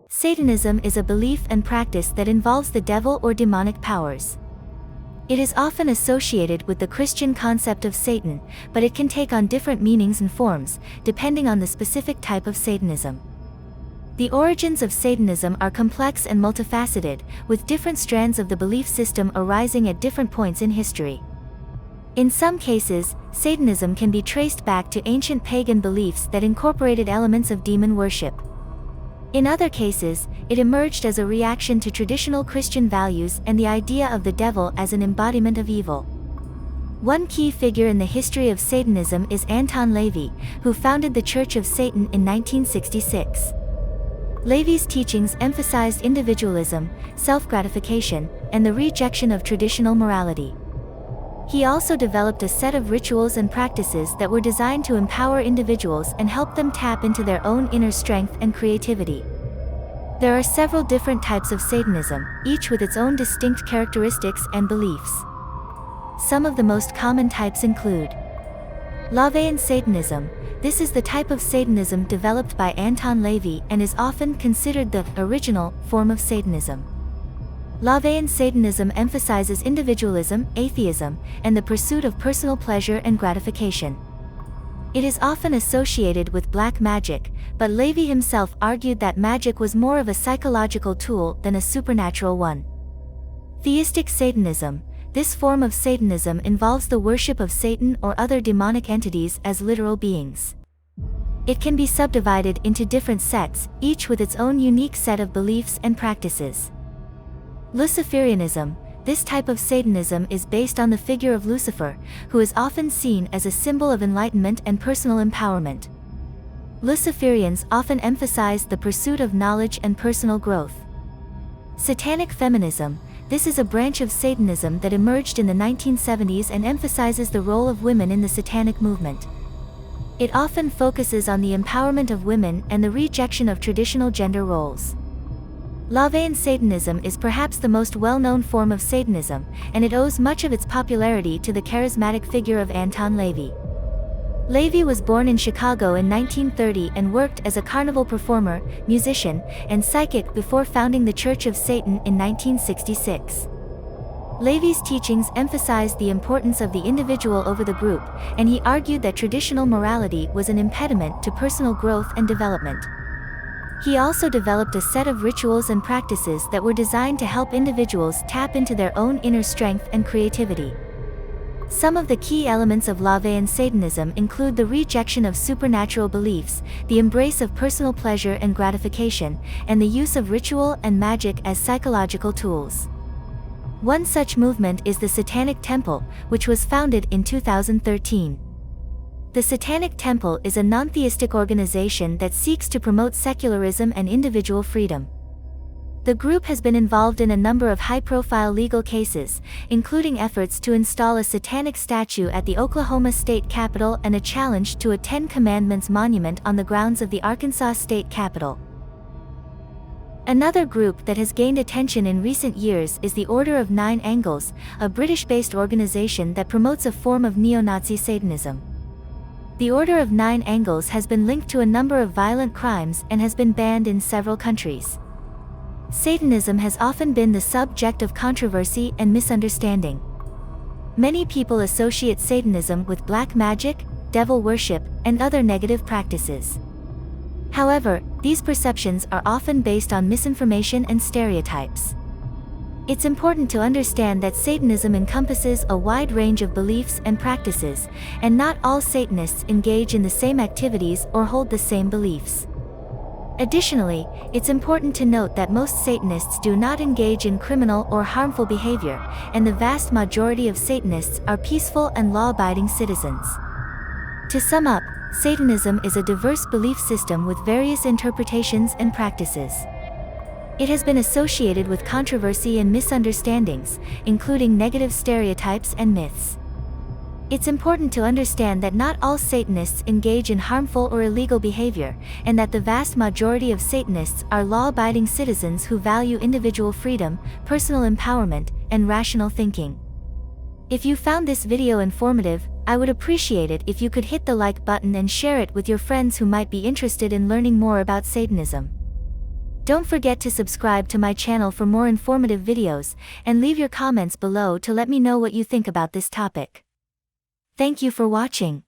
Satanism is a belief and practice that involves the devil or demonic powers. It is often associated with the Christian concept of Satan, but it can take on different meanings and forms, depending on the specific type of Satanism. The origins of Satanism are complex and multifaceted, with different strands of the belief system arising at different points in history. In some cases, Satanism can be traced back to ancient pagan beliefs that incorporated elements of demon worship. In other cases, it emerged as a reaction to traditional Christian values and the idea of the devil as an embodiment of evil. One key figure in the history of Satanism is Anton LaVey, who founded the Church of Satan in 1966. LaVey's teachings emphasized individualism, self-gratification, and the rejection of traditional morality. He also developed a set of rituals and practices that were designed to empower individuals and help them tap into their own inner strength and creativity. There are several different types of Satanism, each with its own distinct characteristics and beliefs. Some of the most common types include LaVeyan Satanism. This is the type of Satanism developed by Anton LaVey and is often considered the original form of Satanism. LaVeyan Satanism emphasizes individualism, atheism, and the pursuit of personal pleasure and gratification. It is often associated with black magic, but LaVey himself argued that magic was more of a psychological tool than a supernatural one. Theistic Satanism. This form of Satanism involves the worship of Satan or other demonic entities as literal beings. It can be subdivided into different sects, each with its own unique set of beliefs and practices. Luciferianism. This type of Satanism is based on the figure of Lucifer, who is often seen as a symbol of enlightenment and personal empowerment. Luciferians often emphasize the pursuit of knowledge and personal growth. Satanic feminism. This is a branch of Satanism that emerged in the 1970s and emphasizes the role of women in the satanic movement. It often focuses on the empowerment of women and the rejection of traditional gender roles. LaVeyan Satanism is perhaps the most well-known form of Satanism, and it owes much of its popularity to the charismatic figure of Anton LaVey. LaVey was born in Chicago in 1930 and worked as a carnival performer, musician, and psychic before founding the Church of Satan in 1966. LaVey's teachings emphasized the importance of the individual over the group, and he argued that traditional morality was an impediment to personal growth and development. He also developed a set of rituals and practices that were designed to help individuals tap into their own inner strength and creativity. Some of the key elements of LaVeyan Satanism include the rejection of supernatural beliefs, the embrace of personal pleasure and gratification, and the use of ritual and magic as psychological tools. One such movement is the Satanic Temple, which was founded in 2013. The Satanic Temple is a non-theistic organization that seeks to promote secularism and individual freedom. The group has been involved in a number of high-profile legal cases, including efforts to install a satanic statue at the Oklahoma State Capitol and a challenge to a Ten Commandments monument on the grounds of the Arkansas State Capitol. Another group that has gained attention in recent years is the Order of Nine Angles, a British-based organization that promotes a form of neo-Nazi Satanism. The Order of Nine Angles has been linked to a number of violent crimes and has been banned in several countries. Satanism has often been the subject of controversy and misunderstanding. Many people associate Satanism with black magic, devil worship, and other negative practices. However, these perceptions are often based on misinformation and stereotypes. It's important to understand that Satanism encompasses a wide range of beliefs and practices, and not all Satanists engage in the same activities or hold the same beliefs. Additionally, it's important to note that most Satanists do not engage in criminal or harmful behavior, and the vast majority of Satanists are peaceful and law-abiding citizens. To sum up, Satanism is a diverse belief system with various interpretations and practices. It has been associated with controversy and misunderstandings, including negative stereotypes and myths. It's important to understand that not all Satanists engage in harmful or illegal behavior, and that the vast majority of Satanists are law-abiding citizens who value individual freedom, personal empowerment, and rational thinking. If you found this video informative, I would appreciate it if you could hit the like button and share it with your friends who might be interested in learning more about Satanism. Don't forget to subscribe to my channel for more informative videos, and leave your comments below to let me know what you think about this topic. Thank you for watching.